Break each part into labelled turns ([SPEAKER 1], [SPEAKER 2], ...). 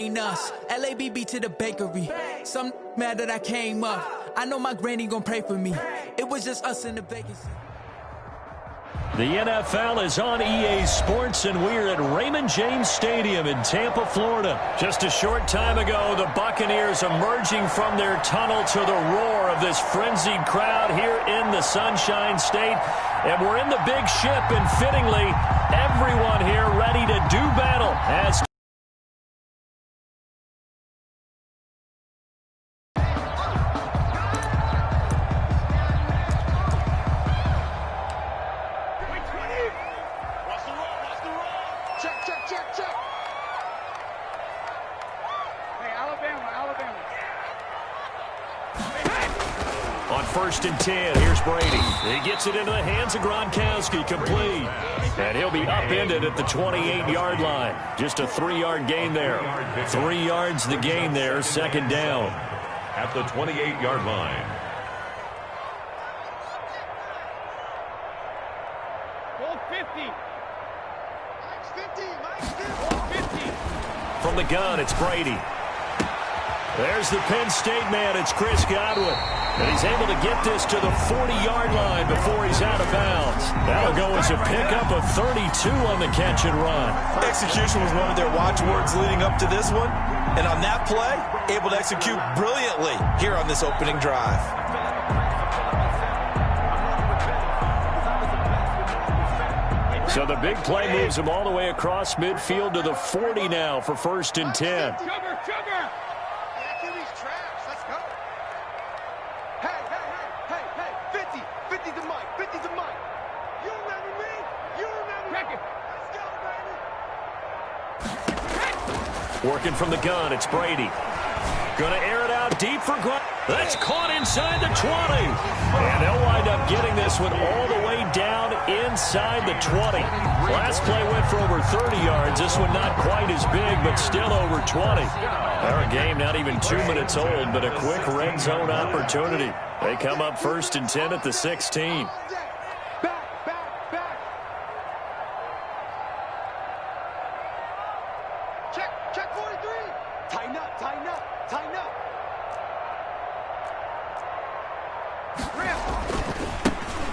[SPEAKER 1] us. LABB to the bakery. Some mad that I came up. I know my granny gonna pray for me. It was just us in the vacancy.
[SPEAKER 2] The NFL is on EA Sports, and we're at Raymond James Stadium in Tampa, Florida. Just a short time ago, the Buccaneers emerging from their tunnel to the roar of this frenzied crowd here in the Sunshine State. And we're in the big ship, and fittingly, everyone here ready to do battle as on 1st and 10, here's Brady. He gets it into the hands of Gronkowski, complete. And he'll be upended at the 28-yard line. Just a 3-yard gain there. 3 yards the gain there, 2nd down.
[SPEAKER 3] At the 28-yard line.
[SPEAKER 2] From the gun, it's Brady. There's the Penn State man. It's Chris Godwin. And he's able to get this to the 40-yard line before he's out of bounds. That'll go as a pickup of 32 on the catch and run.
[SPEAKER 4] Execution was one of their watchwords leading up to this one. And on that play, able to execute brilliantly here on this opening drive.
[SPEAKER 2] So the big play moves him all the way across midfield to the 40 now for 1st and 10. Working from the gun, it's Brady. Going to air it out deep for Grunt. That's caught inside the 20. And they'll wind up getting this one all the way down inside the 20. Last play went for over 30 yards. This one not quite as big, but still over 20. Our game not even 2 minutes old, but a quick red zone opportunity. They come up 1st and 10 at the 16.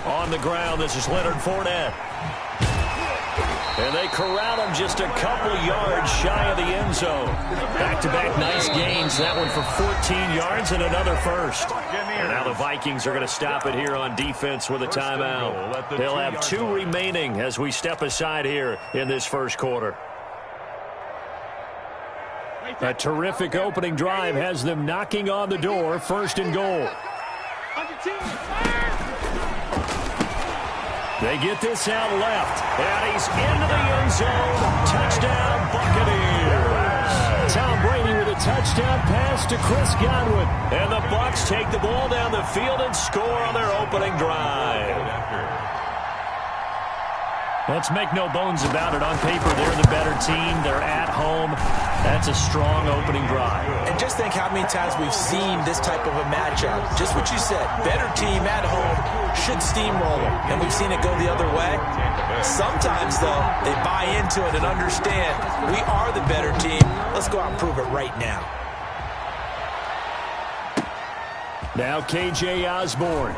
[SPEAKER 2] On the ground, this is Leonard Fournette. And they corral him just a couple yards shy of the end zone. Back-to-back nice gains. That one for 14 yards and another first. And now the Vikings are going to stop it here on defense with a timeout. They'll have 2 remaining as we step aside here in this first quarter. A terrific opening drive has them knocking on the door. 1st and goal. They get this out left, and he's into the end zone. Touchdown, Buccaneers. Tom Brady with a touchdown pass to Chris Godwin. And the Bucs take the ball down the field and score on their opening drive. Let's make no bones about it. On paper, they're the better team. They're at home. That's a strong opening drive.
[SPEAKER 4] And just think how many times we've seen this type of a matchup. Just what you said, better team at home should steamroll them. And we've seen it go the other way. Sometimes, though, they buy into it and understand we are the better team. Let's go out and prove it right now.
[SPEAKER 2] Now KJ Osborne.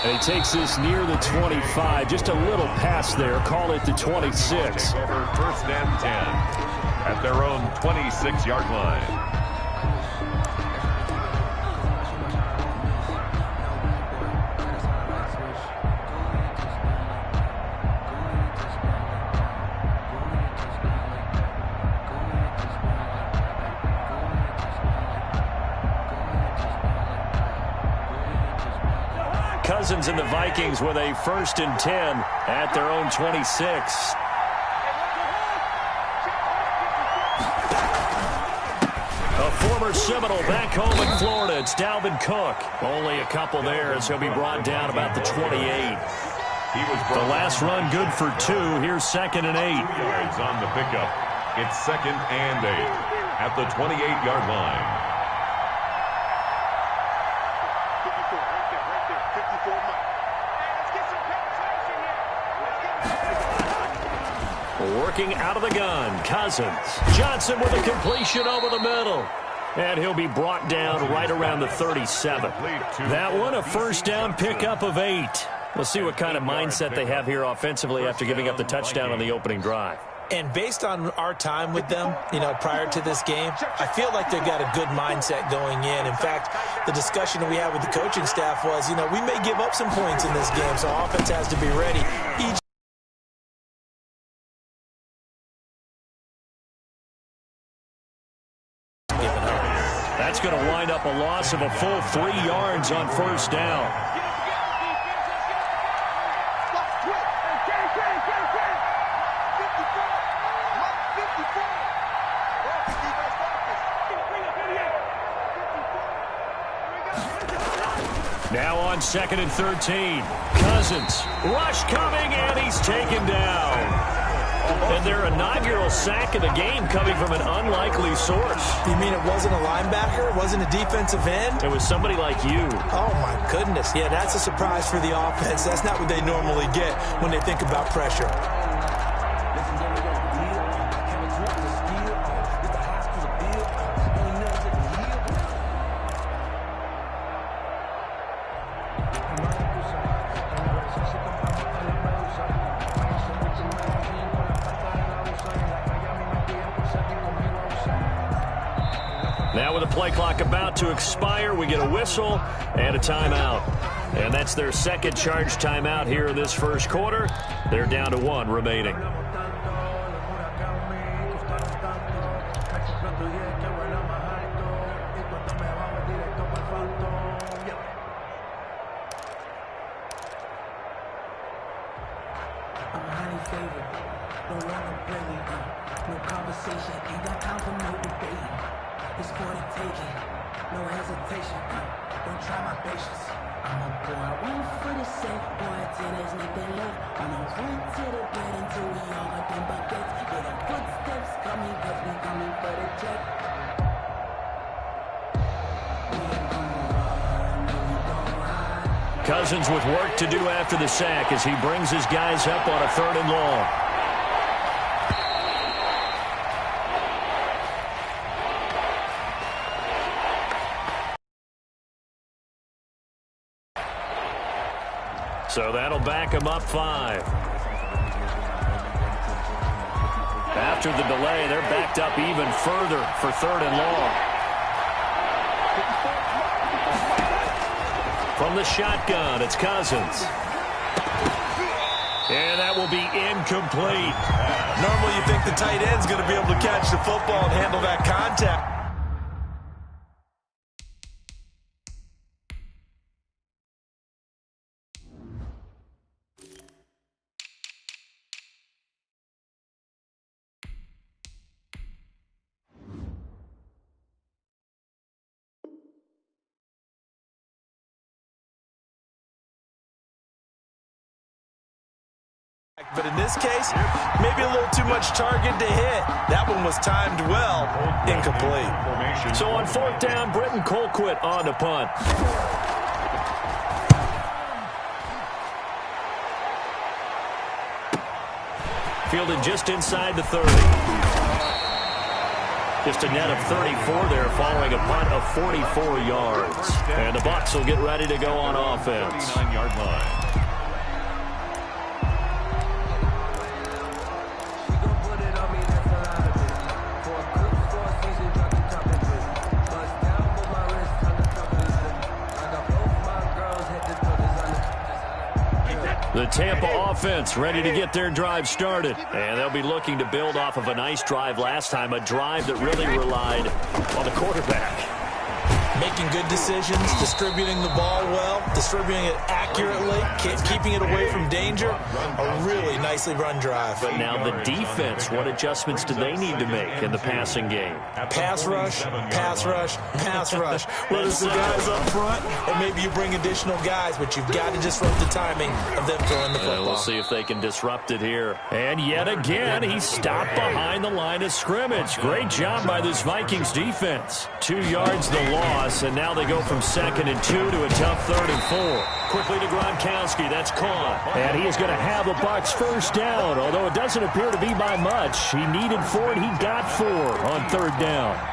[SPEAKER 2] And he takes this near the 25. Just a little pass there. Call it the 26.
[SPEAKER 3] 1st and 10 at their own 26-yard line.
[SPEAKER 2] Cousins and the Vikings with a 1st and 10 at their own 26. A former Seminole back home in Florida. It's Dalvin Cook. Only a couple there as he'll be brought down about the 28. The last run good for 2. Here's 2nd and 8.
[SPEAKER 3] Yards on the pickup. It's 2nd and 8 at the 28-yard line.
[SPEAKER 2] working out of the gun. Cousins. Johnson with a completion over the middle. And he'll be brought down right around the 37. That one, a first down pickup of 8. We'll see what kind of mindset they have here offensively after giving up the touchdown on the opening drive.
[SPEAKER 4] And based on our time with them, prior to this game, I feel like they've got a good mindset going in. In fact, the discussion that we had with the coaching staff was, we may give up some points in this game, so offense has to be ready.
[SPEAKER 2] That's going to wind up a loss of a full 3 yards on first down. Now on 2nd and 13. Cousins. Rush coming, and he's taken down. And their inaugural sack of the game coming from an unlikely source.
[SPEAKER 4] You mean it wasn't a linebacker? It wasn't a defensive end?
[SPEAKER 2] It was somebody like you.
[SPEAKER 4] Oh, my goodness. Yeah, that's a surprise for the offense. That's not what they normally get when they think about pressure.
[SPEAKER 2] Now with the play clock about to expire, we get a whistle and a timeout. And that's their second charge timeout here in this first quarter. They're down to 1 remaining.
[SPEAKER 5] It's for the taking, no hesitation, don't try my patience. I'm a boy, one for the safe, boy, till there's nothing left. I'm a run to the bed until we all got them buckets. Yeah, the footsteps coming, cause we coming for the check. We ain't gonna run, no, we gon' hide.
[SPEAKER 2] Cousins with work to do after the sack as he brings his guys up on a 3rd and long. So that'll back him up 5. After the delay, they're backed up even further for 3rd and long. From the shotgun, it's Cousins. And that will be incomplete.
[SPEAKER 4] Normally you think the tight end's going to be able to catch the football and handle that contact. But in this case, maybe a little too much target to hit. That one was timed well, incomplete.
[SPEAKER 2] So on 4th down, Britton Colquitt on to punt. Fielded just inside the 30. Just a net of 34 there following a punt of 44 yards. And the Bucs will get ready to go on offense.
[SPEAKER 3] 39-yard line.
[SPEAKER 2] The Tampa offense ready to get their drive started. And they'll be looking to build off of a nice drive last time, a drive that really relied on the quarterback.
[SPEAKER 4] Making good decisions, distributing the ball well, distributing it accurately, keeping it away from danger. A really nicely run drive.
[SPEAKER 2] But now the defense, what adjustments do they need to make in the passing game?
[SPEAKER 4] Pass rush, pass rush, pass ruch. Whether it's the guys up front or maybe you bring additional guys, but you've got to disrupt the timing of them throwing the football.
[SPEAKER 2] We'll see if they can disrupt it here. And yet again, he stopped behind the line of scrimmage. Great job by this Vikings defense. 2 yards the loss. loss, and now they go from 2nd and 2 to a tough 3rd and 4. Quickly to Gronkowski. That's caught. And he is going to have the Bucs first down, although it doesn't appear to be by much. He needed 4, and he got 4 on 3rd down.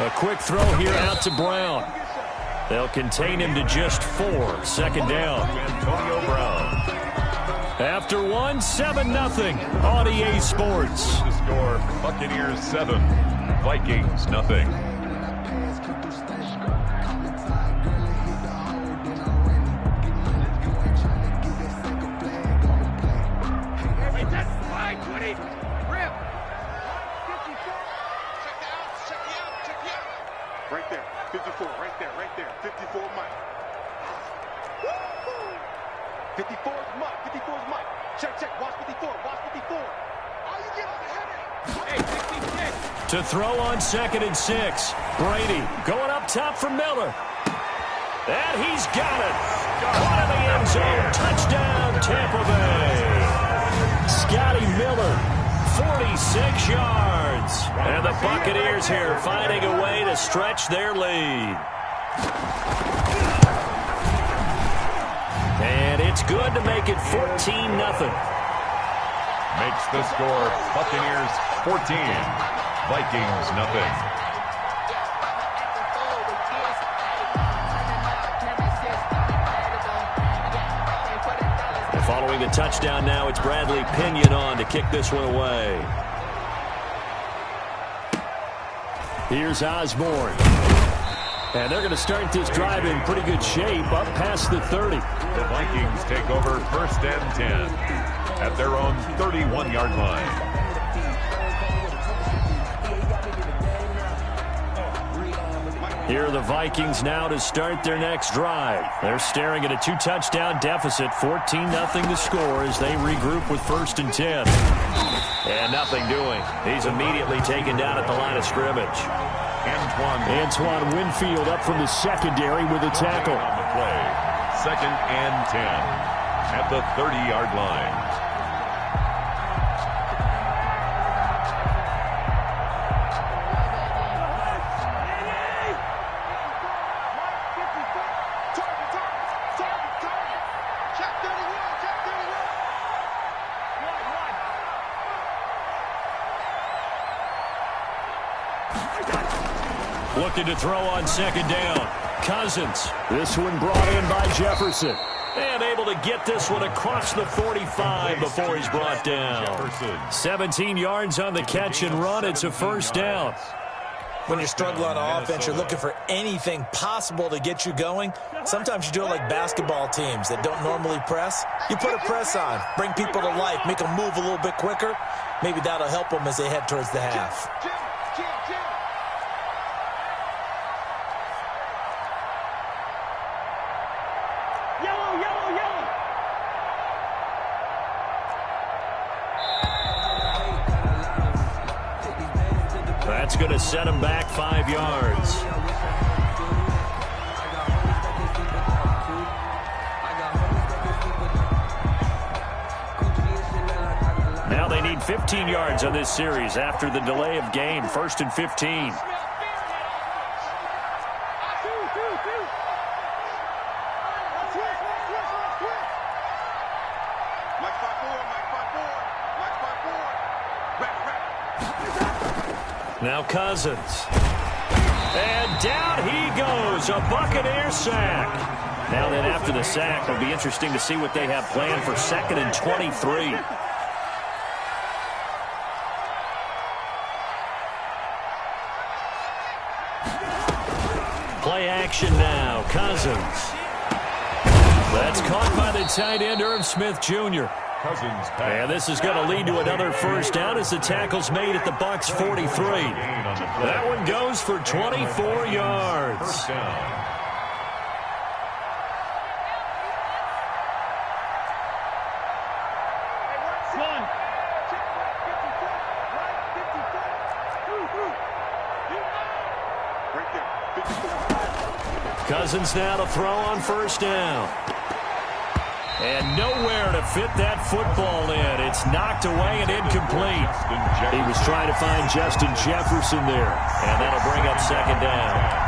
[SPEAKER 2] A quick throw here out to Brown. They'll contain him to just 4. 2nd down.
[SPEAKER 3] Antonio Brown.
[SPEAKER 2] After 1, 7-0 on EA Sports.
[SPEAKER 3] The score, Buccaneers 7, Vikings nothing.
[SPEAKER 6] Right there, 54, right there, 54 Mike. 54 is Mike, 54 is Mike. Check, watch 54, watch 54. Oh, you get on the header. Hey, 66.
[SPEAKER 2] To throw on 2nd and 6. Brady going up top for Miller. And he's got it. Caught in the end zone. Touchdown, Tampa Bay. Scotty Miller, 46 yards. And the Buccaneers here finding a way to stretch their lead. And it's good to make it 14-0.
[SPEAKER 3] Makes the score, Buccaneers 14, Vikings nothing.
[SPEAKER 2] Following the touchdown now, it's Bradley Pinion on to kick this one away. Here's Osborne. And they're going to start this drive in pretty good shape, up past the 30.
[SPEAKER 3] The Vikings take over 1st and 10 at their own 31-yard line.
[SPEAKER 2] Here are the Vikings now to start their next drive. They're staring at a 2-touchdown deficit, 14-0 the score as they regroup with 1st and 10. And nothing doing. He's immediately taken down at the line of scrimmage.
[SPEAKER 3] Antoine
[SPEAKER 2] Winfield up from the secondary with a tackle.
[SPEAKER 3] On the play, 2nd and 10 at the 30-yard line.
[SPEAKER 2] Looking to throw on 2nd down. Cousins. This one brought in by Jefferson. And able to get this one across the 45 before he's brought down. 17 yards on the catch and run. It's a 1st down.
[SPEAKER 4] When you're struggling on offense, you're looking for anything possible to get you going. Sometimes you do it like basketball teams that don't normally press. You put a press on, bring people to life, make them move a little bit quicker. Maybe that'll help them as they head towards the half.
[SPEAKER 2] That's going to set him back 5 yards. Now they need 15 yards on this series after the delay of game. 1st and 15. Now Cousins. And down he goes. A Buccaneer sack. Now then, after the sack, it'll be interesting to see what they have planned for 2nd and 23. Play action now. Cousins. That's caught by the tight end, Irv Smith Jr. And this is going to lead to another 1st down as the tackle's made at the Bucs 43. That one goes for 24 yards.
[SPEAKER 3] 1st down.
[SPEAKER 6] Right there.
[SPEAKER 2] Cousins now to throw on first down. And nowhere to fit that football in. It's knocked away and incomplete. He was trying to find Justin Jefferson there. And that'll bring up second down.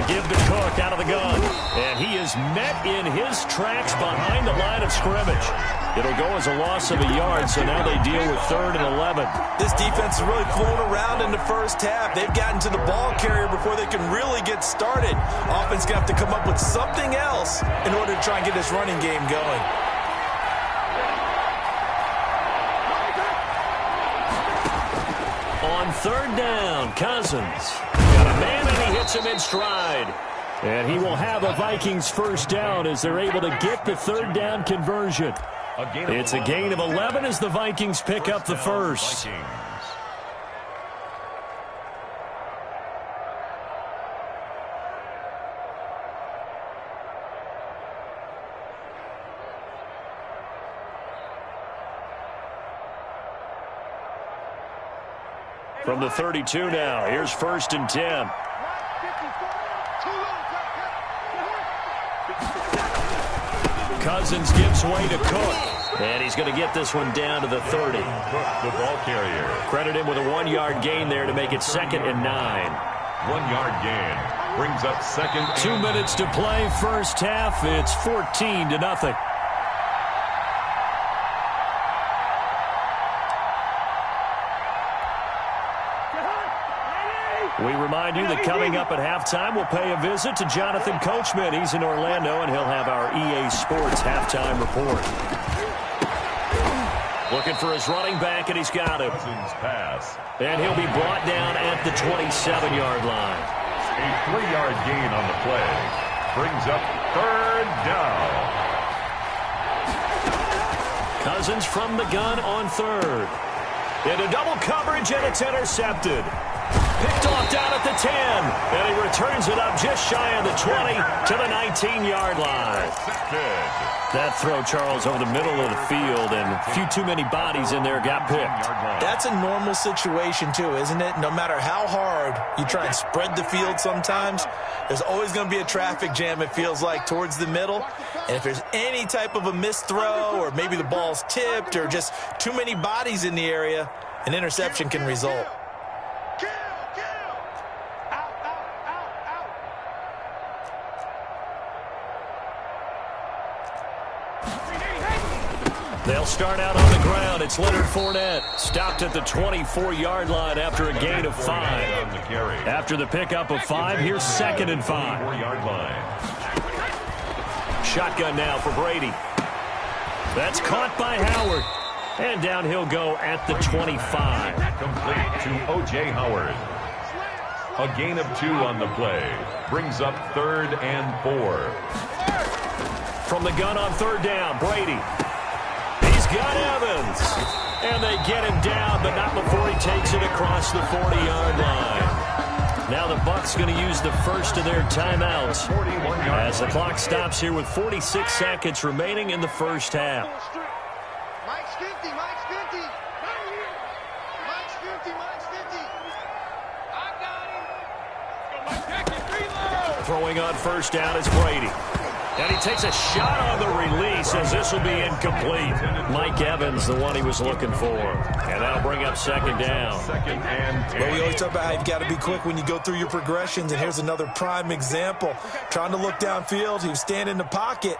[SPEAKER 2] Give to Cook out of the gun. And he is met in his tracks behind the line of scrimmage. It'll go as a loss of a yard, so now they deal with 3rd and 11.
[SPEAKER 4] This defense is really flown around in the first half. They've gotten to the ball carrier before they can really get started. Offense going to have to come up with something else in order to try and get this running game going.
[SPEAKER 2] On 3rd down, Cousins. Got a man and he hits him in stride. And he will have a Vikings first down as they're able to get the 3rd down conversion. It's a gain of 11 as the Vikings pick up the first. From the 32 now, here's 1st and 10. Cousins gives way to Cook. And he's going to get this one down to the 30.
[SPEAKER 3] Cook, the ball carrier.
[SPEAKER 2] Credit him with a 1-yard gain there to make it 2nd and 9.
[SPEAKER 3] 1-yard gain brings up 2nd and
[SPEAKER 2] 2 minutes to play, first half. It's 14-0. We remind you that coming up at halftime, we'll pay a visit to Jonathan Coachman. He's in Orlando, and he'll have our EA Sports halftime report. Looking for his running back, and he's got him.
[SPEAKER 3] pass.
[SPEAKER 2] And he'll be brought down at the 27-yard line.
[SPEAKER 3] A 3-yard gain on the play. Brings up 3rd down.
[SPEAKER 2] Cousins from the gun on 3rd. Into double coverage, and it's intercepted. Picked off down at the 10, and he returns it up just shy of the 20 to the 19-yard line. That throw, Charles, over the middle of the field, and a few too many bodies in there got picked.
[SPEAKER 4] That's a normal situation, too, isn't it? No matter how hard you try and spread the field sometimes, there's always going to be a traffic jam, it feels like, towards the middle. And if there's any type of a missed throw, or maybe the ball's tipped, or just too many bodies in the area, an interception can result.
[SPEAKER 2] They'll start out on the ground. It's Leonard Fournette. Stopped at the 24-yard line after a gain of 5. After the pickup of 5, here's 2nd and 5.
[SPEAKER 3] 4-yard line.
[SPEAKER 2] Shotgun now for Brady. That's caught by Howard. And down he'll go at the 25.
[SPEAKER 3] Complete to O.J. Howard. A gain of 2 on the play. Brings up 3rd and 4.
[SPEAKER 2] From the gun on 3rd down, Brady. Got Evans, and they get him down, but not before he takes it across the 40-yard line. Now the Bucs going to use the first of their timeouts as the clock stops here with 46 seconds remaining in the first half.
[SPEAKER 6] Mike's 50, Mike's 50. Mike's 50, Mike's 50. I got him.
[SPEAKER 2] Throwing on first down is Brady. And he takes a shot on the release as this will be incomplete. Mike Evans, the one he was looking for. And that'll bring up 2nd down.
[SPEAKER 3] 2nd and 10.
[SPEAKER 4] Well, we always talk about how you've got to be quick when you go through your progressions, and here's another prime example. Trying to look downfield, he was standing in the pocket,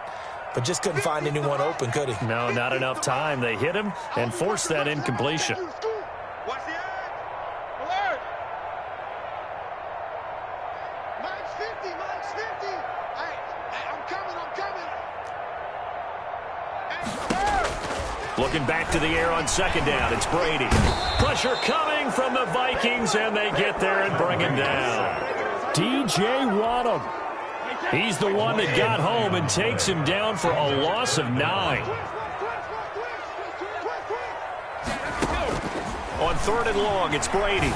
[SPEAKER 4] but just couldn't find anyone open, could he?
[SPEAKER 2] No, not enough time. They hit him and forced that incompletion.
[SPEAKER 6] Watch the edge. Alert. Mike's 50, Mike's 50. Hey, I'm coming, I'm coming.
[SPEAKER 2] Looking back to the air on 2nd down, it's Brady. Pressure coming from the Vikings, and they get there and bring him down. DJ Rodham. He's the one that got home and takes him down for a loss of 9. On 3rd and long, it's Brady.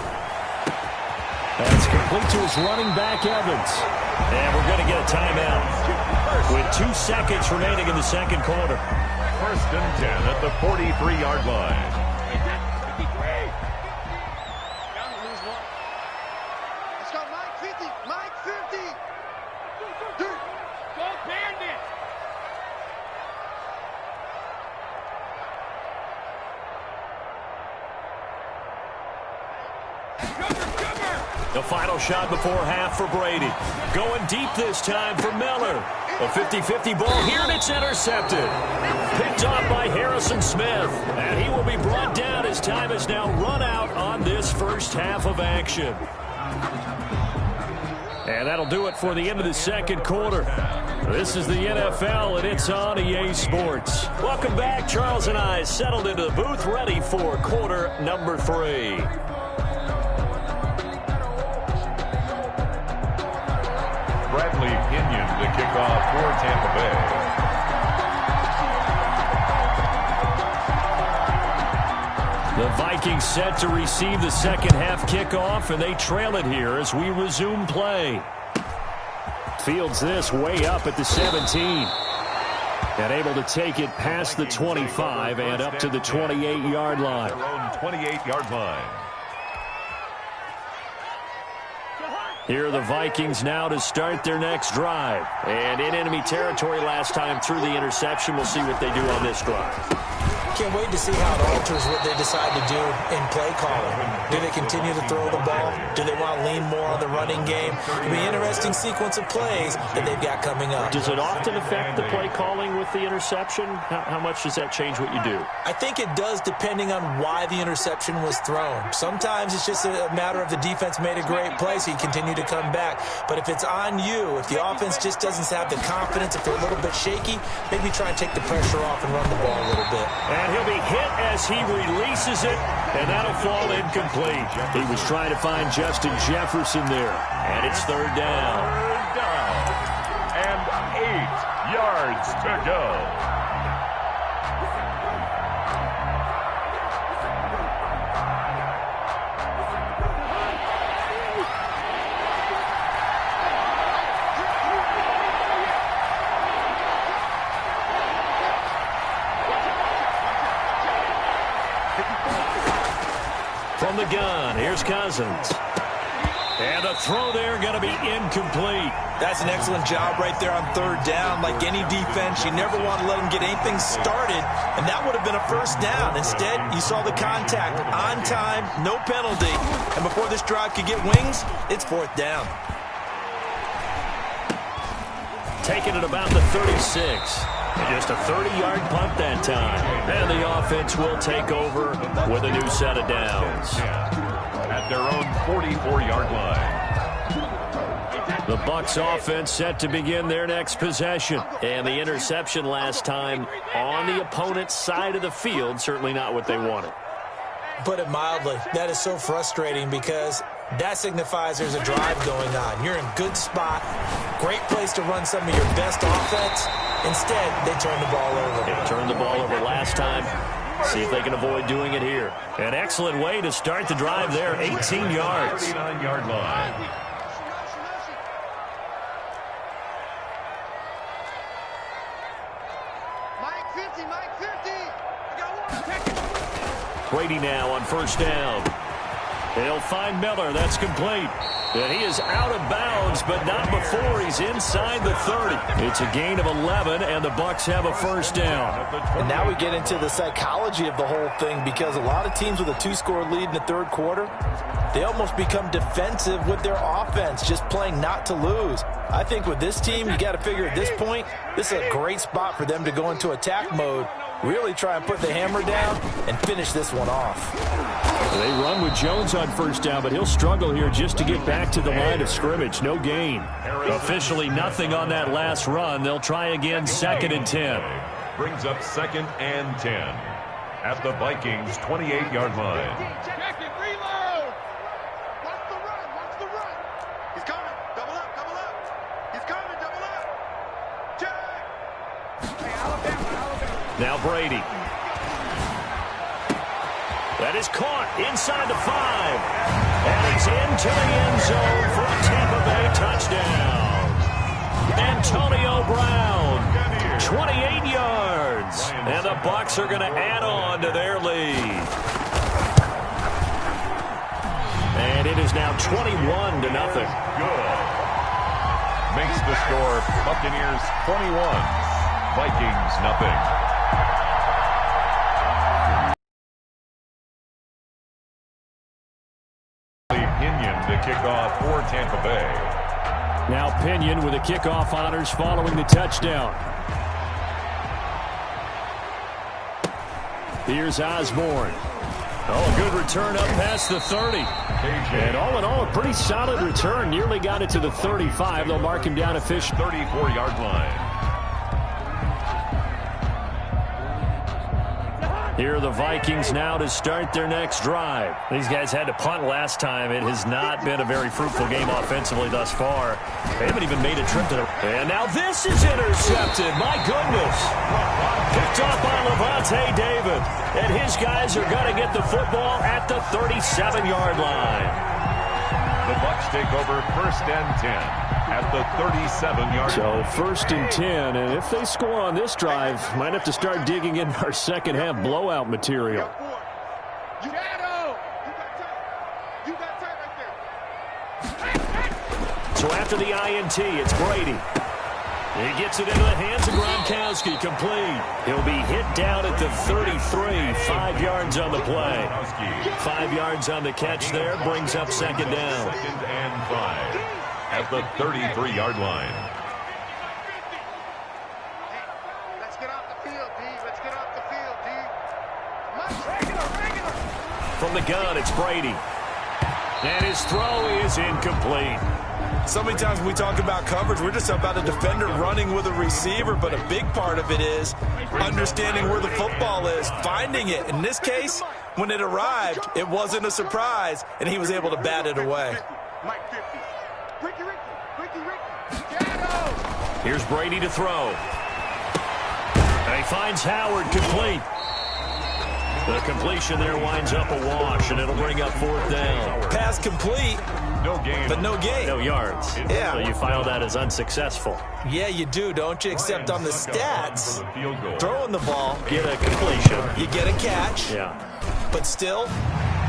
[SPEAKER 2] That's complete to his running back, Evans. And we're going to get a timeout with 2 seconds remaining in the second quarter.
[SPEAKER 3] 1st and 10 at the 43-yard line.
[SPEAKER 6] Let's go, Mike 50. Mike 50. Dude. Go Bandit.
[SPEAKER 2] The final shot before half for Brady. Going deep this time for Miller. A 50-50 ball here, and it's intercepted. Picked off by Harrison Smith. And he will be brought down as time has now run out on this first half of action. And that'll do it for the end of the second quarter. This is the NFL, and it's on EA Sports. Welcome back. Charles and I settled into the booth, ready for quarter number 3.
[SPEAKER 3] Bradley Pinion to kick off for Tampa Bay.
[SPEAKER 2] The Vikings set to receive the second half kickoff, and they trail it here as we resume play. Fields this way up at the 17. And able to take it past the 25 and up to the 28-yard line.
[SPEAKER 3] Their own 28-yard line.
[SPEAKER 2] Here are the Vikings now to start their next drive. And in enemy territory last time through the interception. We'll see what they do on this drive.
[SPEAKER 4] Can't wait to see how it alters what they decide to do in play calling. Do they continue to throw the ball? Do they want to lean more on the running game? It'll be an interesting sequence of plays that they've got coming up.
[SPEAKER 2] Does it often affect the play calling with the interception? How much does that change what you do?
[SPEAKER 4] I think it does, depending on why the interception was thrown. Sometimes it's just a matter of the defense made a great play, so you continue to come back. But if it's on you, if the offense just doesn't have the confidence, if they're a little bit shaky, maybe try and take the pressure off and run the ball a little bit.
[SPEAKER 2] And he'll be hit as he releases it, and that'll fall incomplete. He was trying to find Justin Jefferson there, and it's third down.
[SPEAKER 3] Third down. And 8 yards to go.
[SPEAKER 2] From the gun, here's Cousins. And the throw there going to be incomplete.
[SPEAKER 4] That's an excellent job right there on third down. Like any defense, you never want to let them get anything started, and that would have been a first down. Instead, you saw the contact on time, no penalty, and before this drive could get wings, it's fourth down.
[SPEAKER 2] Taking it about the 36. Just a 30-yard punt that time. And the offense will take over with a new set of downs.
[SPEAKER 3] At their own 44-yard line.
[SPEAKER 2] The Bucs offense set to begin their next possession. And the interception last time on the opponent's side of the field, certainly not what they wanted.
[SPEAKER 4] Put it mildly, that is so frustrating because that signifies there's a drive going on. You're in good spot, great place to run some of your best offense. Instead, they turn the ball over.
[SPEAKER 2] They turned the ball over last time. See if they can avoid doing it here. An excellent way to start the drive there, 18 yards.
[SPEAKER 3] 39-yard line.
[SPEAKER 6] Mike 50, Mike 50. I got one.
[SPEAKER 2] Brady now on first down. They'll find Miller. That's complete. And he is out of bounds, but not before he's inside the 30. It's a gain of 11, and the Bucs have a first down.
[SPEAKER 4] And now we get into the psychology of the whole thing, because a lot of teams with a 2-score lead in the third quarter, they almost become defensive with their offense, just playing not to lose. I think with this team, you got to figure at this point, this is a great spot for them to go into attack mode, really try and put the hammer down and finish this one off.
[SPEAKER 2] They run with Jones on first down, but he'll struggle here just to get back to the line of scrimmage. No gain. Officially nothing on that last run. They'll try again, 2nd and 10.
[SPEAKER 3] Brings up 2nd and 10 at the Vikings' 28-yard line.
[SPEAKER 6] Check it, reload. Watch the run, watch the run. He's coming. Double up, double up. He's coming, double up. Check. Hey, Alabama.
[SPEAKER 2] Now Brady. That is caught inside the 5. And he's into the end zone for a Tampa Bay touchdown. Antonio Brown, 28 yards. And the Bucs are going to add on to their lead. And it is now 21-0.
[SPEAKER 3] Good. Makes the score Buccaneers 21, Vikings nothing. Pinion to kick off for Tampa Bay.
[SPEAKER 2] Now Pinion with the kickoff honors following the touchdown. Here's Osborne. Oh, a good return up past the 30. And all in all, a pretty solid return. Nearly got it to the 35. They'll mark him down a
[SPEAKER 3] 34-yard line.
[SPEAKER 2] Here are the Vikings now to start their next drive. These guys had to punt last time. It has not been a very fruitful game offensively thus far. They haven't even made a trip to the... And now this is intercepted. My goodness. Picked off by Levante David. And his guys are going to get the football at the 37-yard line.
[SPEAKER 3] The Bucs take over 1st and 10 at the 37-yard line.
[SPEAKER 2] So 1st and 10, and if they score on this drive, might have to start digging in our second half blowout material.
[SPEAKER 6] You got time right there.
[SPEAKER 2] So after the INT, it's Brady. He gets it into the hands of Gronkowski, complete. He'll be hit down at the 33, 5 yards on the play. 5 yards on the catch there, brings up second down.
[SPEAKER 3] 2nd and 5 at the 33-yard line.
[SPEAKER 6] Let's get off the field, D. Let's get off the field, D. Regular.
[SPEAKER 2] From the gun, it's Brady. And his throw is incomplete.
[SPEAKER 4] So many times when we talk about coverage, we're just about a defender running with a receiver, but a big part of it is understanding where the football is, finding it. In this case, when it arrived, it wasn't a surprise, and he was able to bat it away.
[SPEAKER 6] Mike 50. Ricky.
[SPEAKER 2] Here's Brady to throw. And he finds Howard complete. The completion there winds up a wash, and it'll bring up 4th down.
[SPEAKER 4] Pass complete.
[SPEAKER 3] No gain.
[SPEAKER 4] But no gain.
[SPEAKER 2] No yards.
[SPEAKER 4] Yeah.
[SPEAKER 2] So you file that as unsuccessful.
[SPEAKER 4] Yeah, you do, don't you? Except on the stats,
[SPEAKER 3] Field goal.
[SPEAKER 4] throwing the ball,
[SPEAKER 2] Get a completion.
[SPEAKER 4] you get a catch,
[SPEAKER 2] Yeah.
[SPEAKER 4] but still,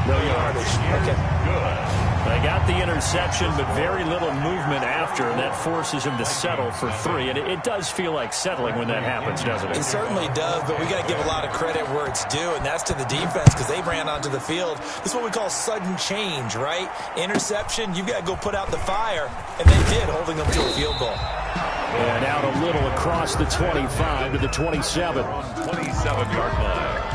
[SPEAKER 2] No yardage.
[SPEAKER 4] okay.
[SPEAKER 3] Good.
[SPEAKER 2] They got the interception, but very little movement after, and that forces him to settle for 3. And it does feel like settling when that happens, doesn't
[SPEAKER 4] It
[SPEAKER 2] it?
[SPEAKER 4] certainly does, but we got to give a lot of credit where it's due, and that's to the defense because they ran onto the field. This is what we call sudden change, right? Interception, you've got to go put out the fire, and they did, holding them to a field goal.
[SPEAKER 2] And out a little across the 25 to the 27.
[SPEAKER 3] 27-yard line.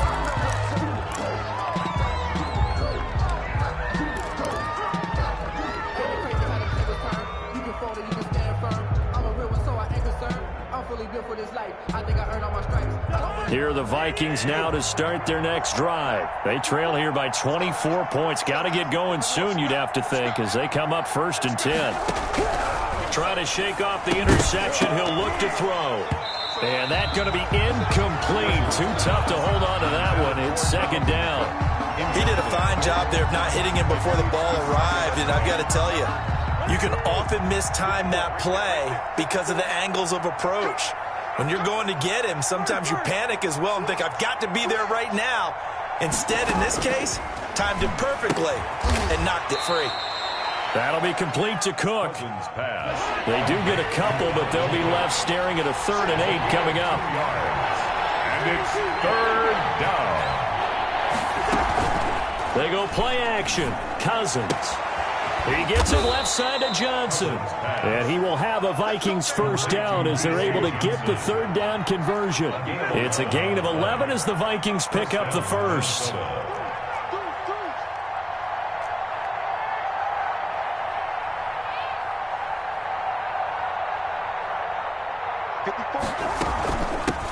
[SPEAKER 2] Here are the Vikings now to start their next drive. They trail here by 24 points. Got to get going soon, you'd have to think, as they come up 1st and 10. Trying to shake off the interception. He'll look to throw. And that's going to be incomplete. Too tough to hold on to that one. It's 2nd down.
[SPEAKER 4] He did a fine job there of not hitting him before the ball arrived, and I've got to tell you, you can often mistime that play because of the angles of approach. When you're going to get him, sometimes you panic as well and think, I've got to be there right now. Instead, in this case, timed it perfectly and knocked it free.
[SPEAKER 2] That'll be complete to Cook.
[SPEAKER 3] Pass.
[SPEAKER 2] They do get a couple, but they'll be left staring at a 3rd and 8 coming up.
[SPEAKER 3] And it's 3rd down.
[SPEAKER 2] They go play action. Cousins. He gets it left side to Johnson. And he will have a Vikings 1st down as they're able to get the 3rd down conversion. It's a gain of 11 as the Vikings pick up the 1st.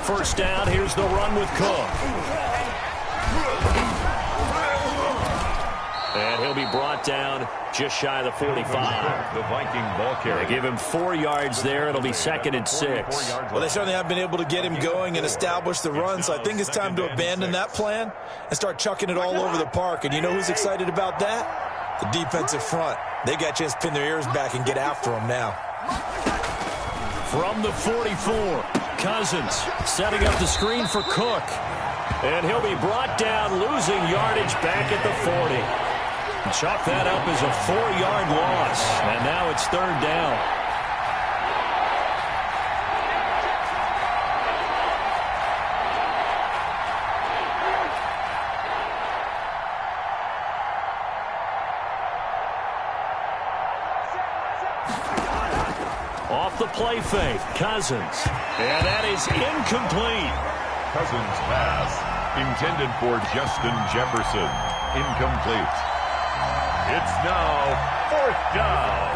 [SPEAKER 2] First down, here's the run with Cook. And he'll be brought down just shy of the 45.
[SPEAKER 3] The Viking ball carrier.
[SPEAKER 2] They give him 4 yards there. It'll be 2nd and 6.
[SPEAKER 4] Well, they certainly have been able to get him going and establish the run, so I think it's time to abandon that plan and start chucking it all over the park. And you know who's excited about that? The defensive front. They got a chance to pin their ears back and get after him now.
[SPEAKER 2] From the 44, Cousins setting up the screen for Cook. And he'll be brought down, losing yardage back at the 40. Chalk that up as a 4-yard loss. And now it's 3rd down. Off the play fake, Cousins. And that is incomplete.
[SPEAKER 3] Cousins' pass intended for Justin Jefferson. Incomplete. It's now 4th down.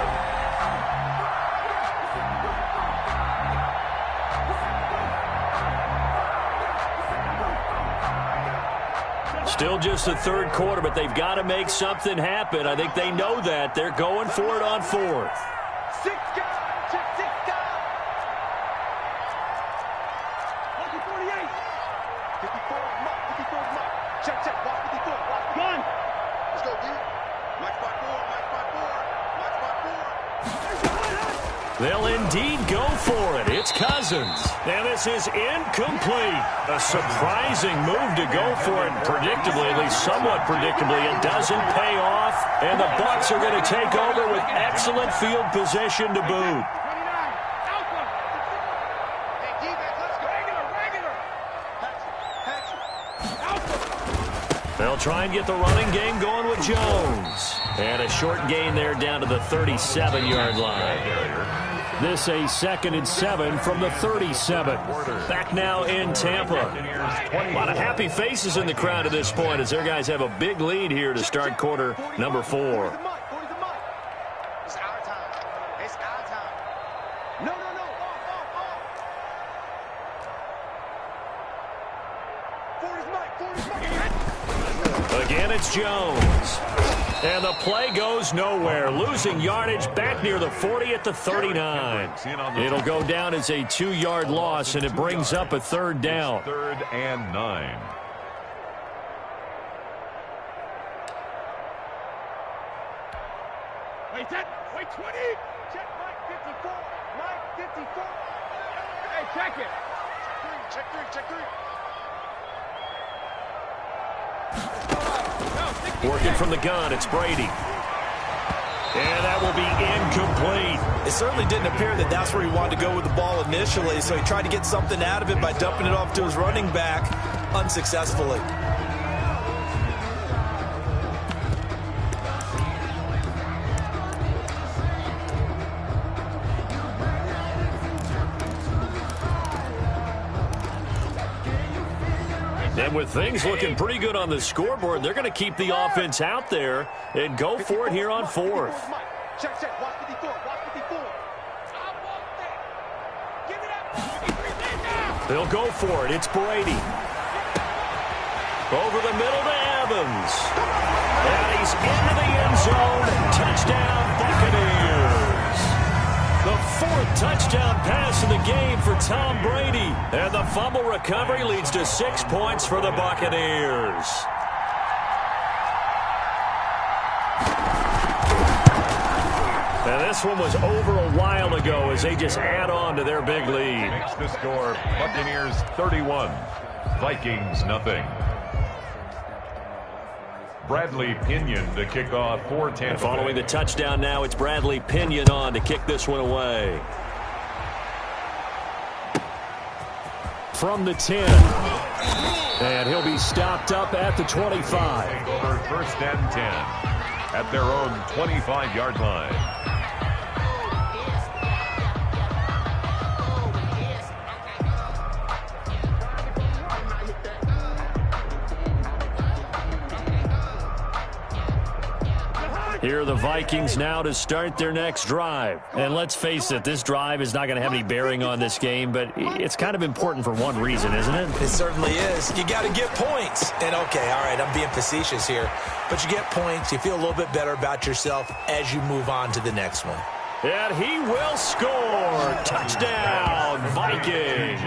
[SPEAKER 2] Still just the 3rd quarter, but they've got to make something happen. I think they know that. They're going for it on 4th.
[SPEAKER 6] 6 guys. Check 6 guys. Lucky 48. 54 Mike. 54 Mike. Check. Watch 54. Watch gun. Let's go, D. Mike spot 4. Mike spot 4. Mike spot 4.
[SPEAKER 2] They'll indeed go for it. It's Cousins. And this is incomplete. A surprising move to go for it. Predictably, at least somewhat predictably, it doesn't pay off. And the Bucs are going to take over with excellent field position to boot. They'll try and get the running game going with Jones. And a short gain there down to the 37-yard line. This a 2nd and 7 from the 37. Back now in Tampa. A lot of happy faces in the crowd at this point as their guys have a big lead here to start quarter number 4.
[SPEAKER 6] It's our time. It's our time. No.
[SPEAKER 2] Again, it's Jones. And the play goes nowhere. Losing yardage back near the 40 at the 39. It'll go down as a 2-yard loss, and it brings up a 3rd down.
[SPEAKER 3] 3rd and 9.
[SPEAKER 6] Wait 20. Check Mike 54. Mike 54. Hey, check it. Check 3.
[SPEAKER 2] Working from the gun, it's Brady. And that will be incomplete.
[SPEAKER 4] It certainly didn't appear that that's where he wanted to go with the ball initially, so he tried to get something out of it by dumping it off to his running back unsuccessfully.
[SPEAKER 2] And with things looking pretty good on the scoreboard, they're going to keep the offense out there and go for it here on 4th.
[SPEAKER 6] Check. Watch 54. Watch 54. Give it up.
[SPEAKER 2] They'll go for it. It's Brady. Over the middle to Evans. And he's into the end zone. Touchdown, Buccaneers. The 4th touchdown pass of the game for Tom Brady. And the fumble recovery leads to 6 points for the Buccaneers. And this one was over a while ago as they just add on to their big lead.
[SPEAKER 3] Makes the score Buccaneers 31, Vikings nothing. Bradley Pinion to kick off for Tampa.
[SPEAKER 2] And following the touchdown now, it's Bradley Pinion on to kick this one away. From the 10. And he'll be stopped up at the 25.
[SPEAKER 3] Over 1st and 10 at their own 25-yard line.
[SPEAKER 2] Here are the Vikings now to start their next drive. And let's face it, this drive is not going to have any bearing on this game, but it's kind of important for one reason, isn't it?
[SPEAKER 4] It certainly is. You got to get points. And, okay, all right, I'm being facetious here. But you get points, you feel a little bit better about yourself as you move on to the next one.
[SPEAKER 2] And he will score. Touchdown, Vikings.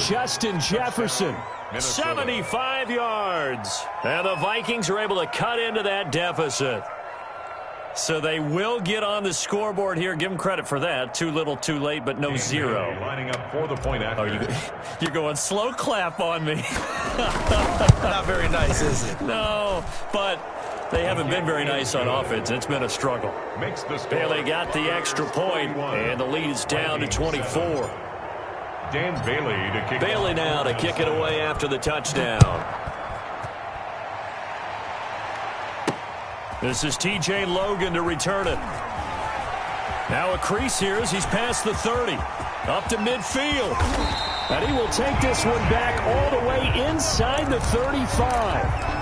[SPEAKER 2] Justin Jefferson. 75 yards. And the Vikings are able to cut into that deficit. So they will get on the scoreboard here. Give them credit for that. Too little, too late, but no zero.
[SPEAKER 3] Lining up for the point after.
[SPEAKER 2] Oh, you're going slow clap on me.
[SPEAKER 4] Not very nice, is it?
[SPEAKER 2] No, but they haven't been very nice on offense. It's been a struggle. Bailey got the extra point, and the lead is down to 24.
[SPEAKER 3] Dan Bailey to kick
[SPEAKER 2] Bailey now to kick it away after the touchdown. This is T.J. Logan to return it. Now a crease here as he's past the 30. Up to midfield. And he will take this one back all the way inside the 35.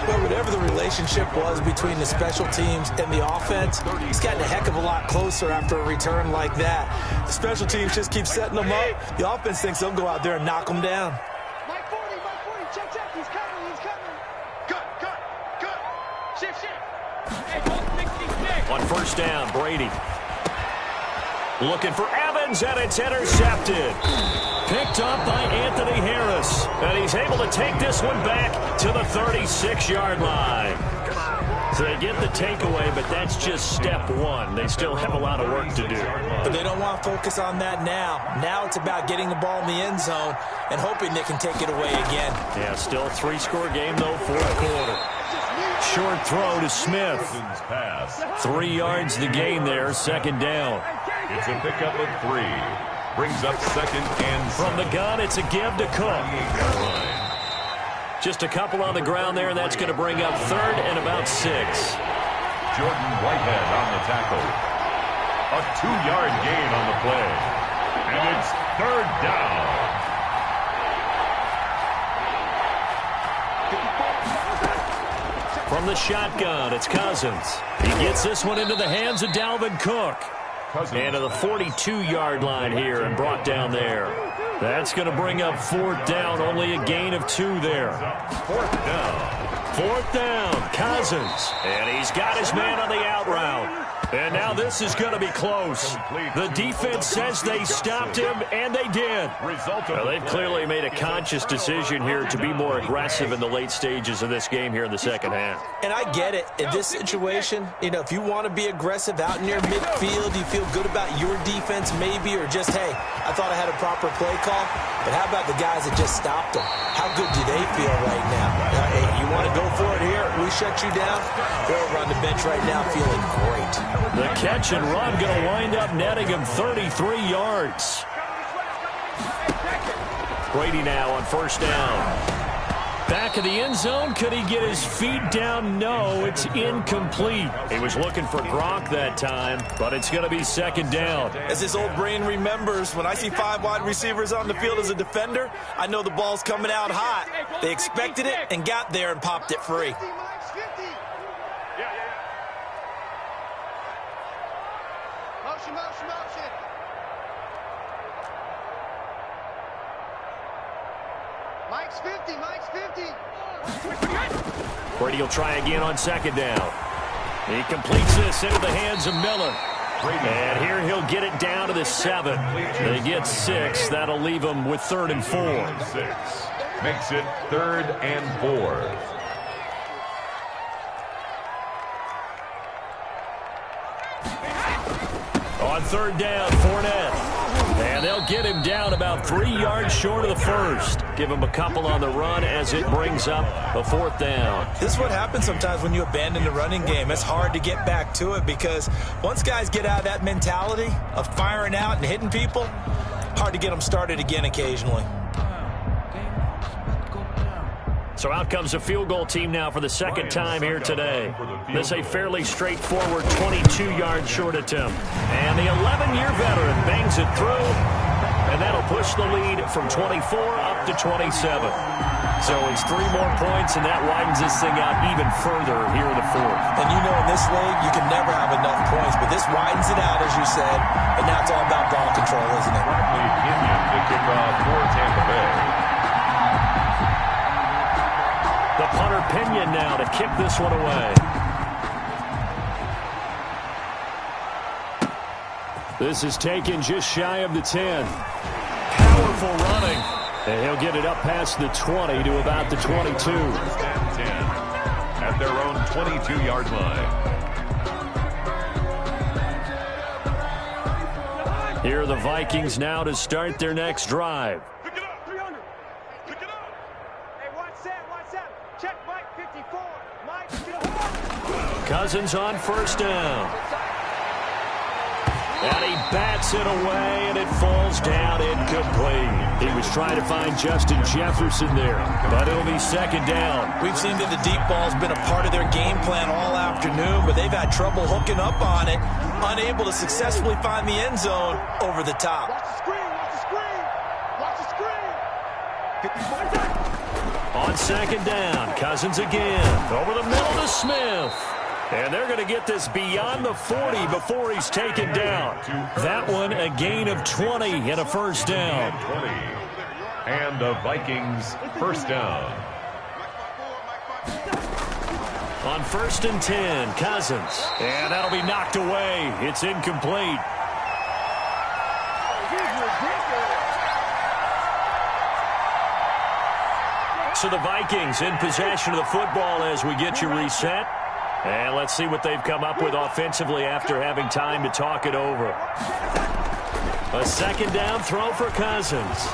[SPEAKER 4] Well, whatever the relationship was between the special teams and the offense, it's gotten a heck of a lot closer after a return like that. The special teams just keep setting them up. The offense thinks they'll go out there and knock them down.
[SPEAKER 6] Mike 40, check, he's coming. Cut. Shift.
[SPEAKER 2] On first down, Brady. Looking for Evans, and it's intercepted. Picked up by Anthony Harris. And he's able to take this one back to the 36-yard line. So they get the takeaway, but that's just step one. They still have a lot of work to do.
[SPEAKER 4] But they don't want to focus on that now. Now it's about getting the ball in the end zone and hoping they can take it away again.
[SPEAKER 2] Yeah, still a three-score game, though, fourth quarter. Short throw to Smith. 3 yards the gain there, second down.
[SPEAKER 3] It's a pickup of 3. Brings up second and
[SPEAKER 2] from the gun, it's a give to Cook. Just a couple on the ground there, and that's going to bring up third and about 6.
[SPEAKER 3] Jordan Whitehead on the tackle. A 2-yard gain on the play. And it's third down.
[SPEAKER 2] From the shotgun, it's Cousins. He gets this one into the hands of Dalvin Cook. And to the 42-yard line here and brought down there. That's going to bring up fourth down. Only a gain of 2 there. Fourth down, Cousins. And he's got his man on the out route. And now this is going to be close. The defense says they stopped him, and they did. Well, they've clearly made a conscious decision here to be more aggressive in the late stages of this game here in the second half.
[SPEAKER 4] And I get it. In this situation, if you want to be aggressive out near midfield, you feel good about your defense maybe, or just, hey, I thought I had a proper play call. But how about the guys that just stopped them? How good do they feel right now? Hey, you want to go for it here? We shut you down? They're over on the bench right now feeling great.
[SPEAKER 2] The catch and run going to wind up netting him 33 yards. Brady now on first down. Back of the end zone. Could he get his feet down? No, it's incomplete. He was looking for Gronk that time, but it's going to be second down.
[SPEAKER 4] As his old brain remembers, when I see 5 wide receivers on the field as a defender, I know the ball's coming out hot. They expected it and got there and popped it free.
[SPEAKER 6] Motion. Mike's 50.
[SPEAKER 2] Brady will try again on second down. He completes this into the hands of Miller. And here he'll get it down to the 7. They get 6. That'll leave them with 3rd and 4.
[SPEAKER 3] 6. Makes it 3rd and 4.
[SPEAKER 2] On third down, Fournette. And they'll get him down about 3 yards short of the first. Give him a couple on the run as it brings up a 4th down.
[SPEAKER 4] This is what happens sometimes when you abandon the running game. It's hard to get back to it because once guys get out of that mentality of firing out and hitting people, hard to get them started again occasionally.
[SPEAKER 2] So out comes a field goal team now for the second time here today. This is a fairly straightforward 22-yard short attempt. And the 11-year veteran bangs it through. And that'll push the lead from 24 up to 27. So it's 3 more points, and that widens this thing out even further here in the fourth.
[SPEAKER 4] And you know in this league, you can never have enough points, but this widens it out, as you said, and now it's all about ball control, isn't it?
[SPEAKER 3] Bradley Pinion to kick off for Tampa Bay.
[SPEAKER 2] The punter Pinion now to kick this one away. This is taken just shy of the 10. Powerful running. And he'll get it up past the 20 to about the 22.
[SPEAKER 3] First and 10 at their own 22-yard line.
[SPEAKER 2] Here are the Vikings now to start their next drive.
[SPEAKER 6] Pick it up, 300. Pick it up. Hey, watch that. Check Mike 54. Mike 54.
[SPEAKER 2] Cousins on first down. And he bats it away, and it falls down incomplete. He was trying to find Justin Jefferson there, but it'll be second down.
[SPEAKER 4] We've seen that the deep ball's been a part of their game plan all afternoon, but they've had trouble hooking up on it, unable to successfully find the end zone over the top.
[SPEAKER 6] Watch the screen. Watch the screen.
[SPEAKER 2] On second down, Cousins again. Over the middle to Smith. And they're going to get this beyond the 40 before he's taken down. That one, a gain of 20 and a first down.
[SPEAKER 3] 20. And the Vikings first down.
[SPEAKER 2] On first and 10, Cousins. And that'll be knocked away. It's incomplete. So the Vikings in possession of the football as we get you reset. And let's see what they've come up with offensively after having time to talk it over. A second down throw for Cousins.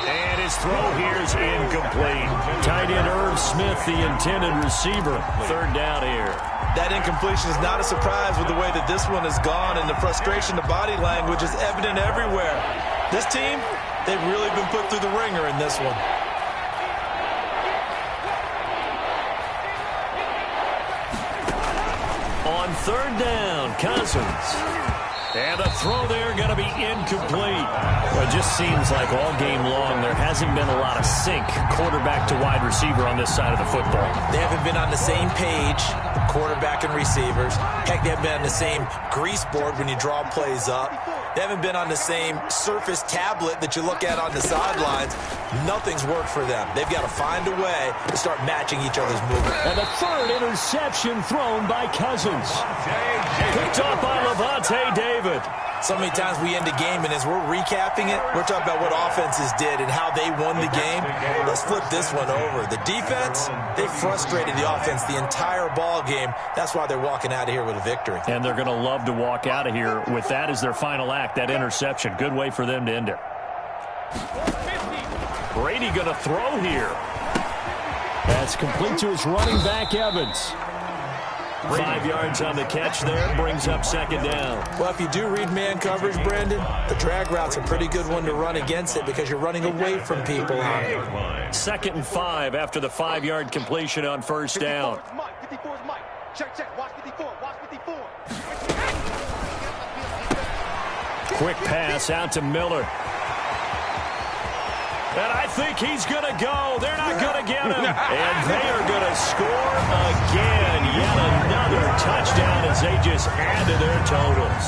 [SPEAKER 2] And his throw here is incomplete. Tight end Irv Smith, the intended receiver. Third down here.
[SPEAKER 4] That incompletion is not a surprise with the way that this one has gone, and the frustration, the body language is evident everywhere. This team, they've really been put through the ringer in this one.
[SPEAKER 2] On third down, Cousins. And the throw there going to be incomplete. Well, it just seems like all game long there hasn't been a lot of sync quarterback to wide receiver on this side of the football.
[SPEAKER 4] They haven't been on the same page, quarterback and receivers. Heck, they haven't been on the same grease board when you draw plays up. They haven't been on the same Surface tablet that you look at on the sidelines. Nothing's worked for them. They've got to find a way to start matching each other's movement.
[SPEAKER 2] And the third interception thrown by Cousins. Picked off by Levante David.
[SPEAKER 4] So many times we end a game, and as we're recapping it, we're talking about what offenses did and how they won the game. Let's flip this one over. The defense, they frustrated the offense the entire ball game. That's why they're walking out of here with a victory.
[SPEAKER 2] And they're going to love to walk out of here with that as their final act, that interception. Good way for them to end it. Brady going to throw here. That's complete to his running back, Evans. 5 yards on the catch there, brings up second down.
[SPEAKER 4] Well, if you do read man coverage, Brandon, the drag route's a pretty good one to run against it because you're running away from people on it.
[SPEAKER 2] Second and 5 after the 5-yard completion on first down.
[SPEAKER 6] 54 is Mike. Check. Watch 54. Watch 54.
[SPEAKER 2] Quick pass out to Miller. And I think he's going to go. They're not going to get him. And they are going to score again. Yet another touchdown as they just add to their totals.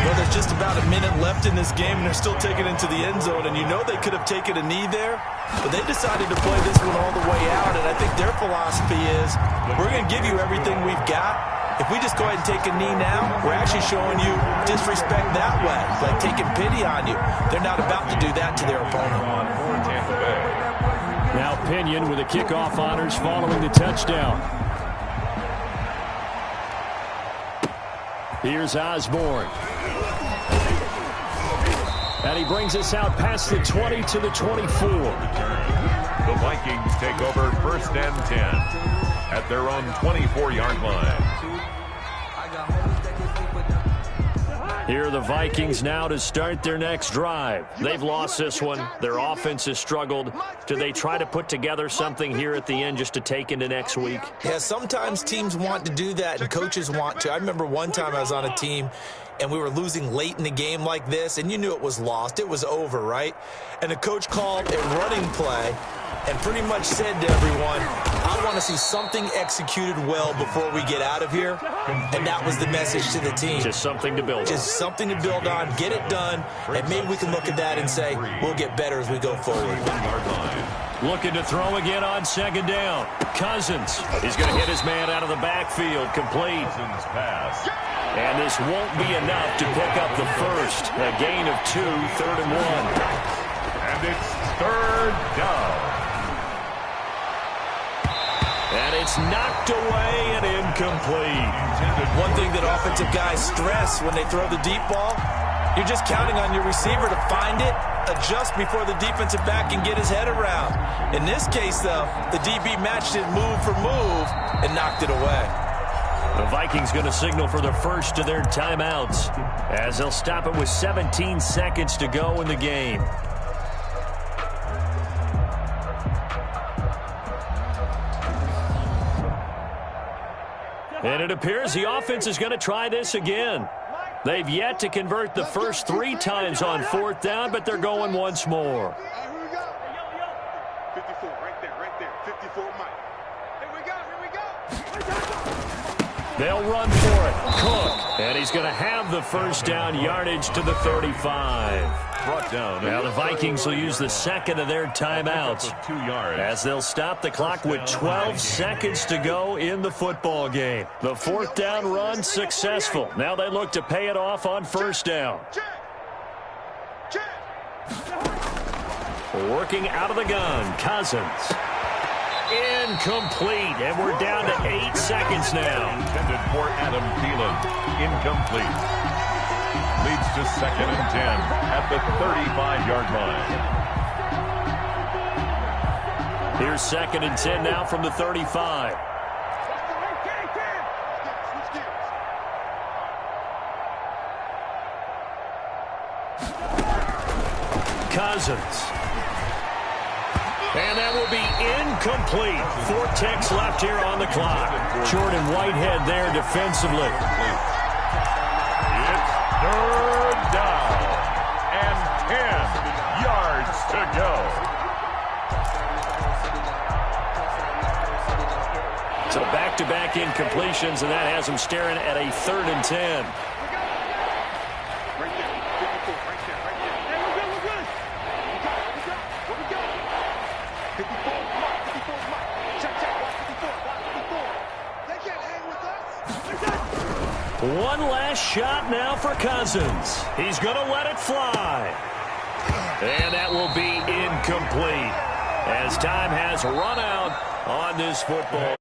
[SPEAKER 4] Well, there's just about a minute left in this game, and they're still taking it into the end zone. And you know they could have taken a knee there, but they decided to play this one all the way out. And I think their philosophy is, we're going to give you everything we've got. If we just go ahead and take a knee now, we're actually showing you disrespect that way, like taking pity on you. They're not about to do that to their opponent.
[SPEAKER 2] Now Pinion with the kickoff honors following the touchdown. Here's Osborne. And he brings us out past the 20 to the 24.
[SPEAKER 3] The Vikings take over first and 10 at their own 24-yard line.
[SPEAKER 2] Here are the Vikings now to start their next drive. They've lost this one. Their offense has struggled. Do they try to put together something here at the end just to take into next week?
[SPEAKER 4] Yeah, sometimes teams want to do that and coaches want to. I remember one time I was on a team and we were losing late in the game like this, and you knew it was lost. It was over, right? And the coach called a running play and pretty much said to everyone, I want to see something executed well before we get out of here. And that was the message to the team.
[SPEAKER 2] Just something to build on.
[SPEAKER 4] Just something to build on, get it done, and maybe we can look at that and say, we'll get better as we go forward.
[SPEAKER 2] Looking to throw again on second down. Cousins. He's going to hit his man out of the backfield. Complete. And this won't be enough to pick up the first. A gain of 2, 3rd and 1.
[SPEAKER 3] And it's 3rd down.
[SPEAKER 2] And it's knocked away and incomplete.
[SPEAKER 4] One thing that offensive guys stress when they throw the deep ball, you're just counting on your receiver to find it, adjust before the defensive back can get his head around. In this case, though, the DB matched it move for move and knocked it away.
[SPEAKER 2] The Vikings going to signal for the first of their timeouts as they'll stop it with 17 seconds to go in the game. And it appears the offense is going to try this again. They've yet to convert the first 3 times on 4th down, but they're going once more.
[SPEAKER 6] Here we go. 54, right there. 54, Mike. Here we go.
[SPEAKER 2] They'll run for it. Cook. And he's going to have the first down yardage to the 35.
[SPEAKER 3] Brought down.
[SPEAKER 2] Now the Vikings will use the second of their timeouts
[SPEAKER 3] 2 yards.
[SPEAKER 2] as they'll stop the clock with 12 seconds to go in the football game. The 4th down run successful. Now they look to pay it off on 1st down. Working out of the gun, Cousins. Incomplete, and we're down to 8 seconds now.
[SPEAKER 3] Intended for Adam Thielen. Incomplete. Leads to 2nd and 10 at the 35-yard line.
[SPEAKER 2] Here's 2nd and 10 now from the 35. Cousins. And that will be incomplete. 4 ticks left here on the clock. Jordan Whitehead there defensively.
[SPEAKER 3] It's 3rd down and 10 yards to go.
[SPEAKER 2] So back-to-back incompletions, and that has them staring at a 3rd and 10. One last shot now for Cousins. He's going to let it fly. And that will be incomplete as time has run out on this football.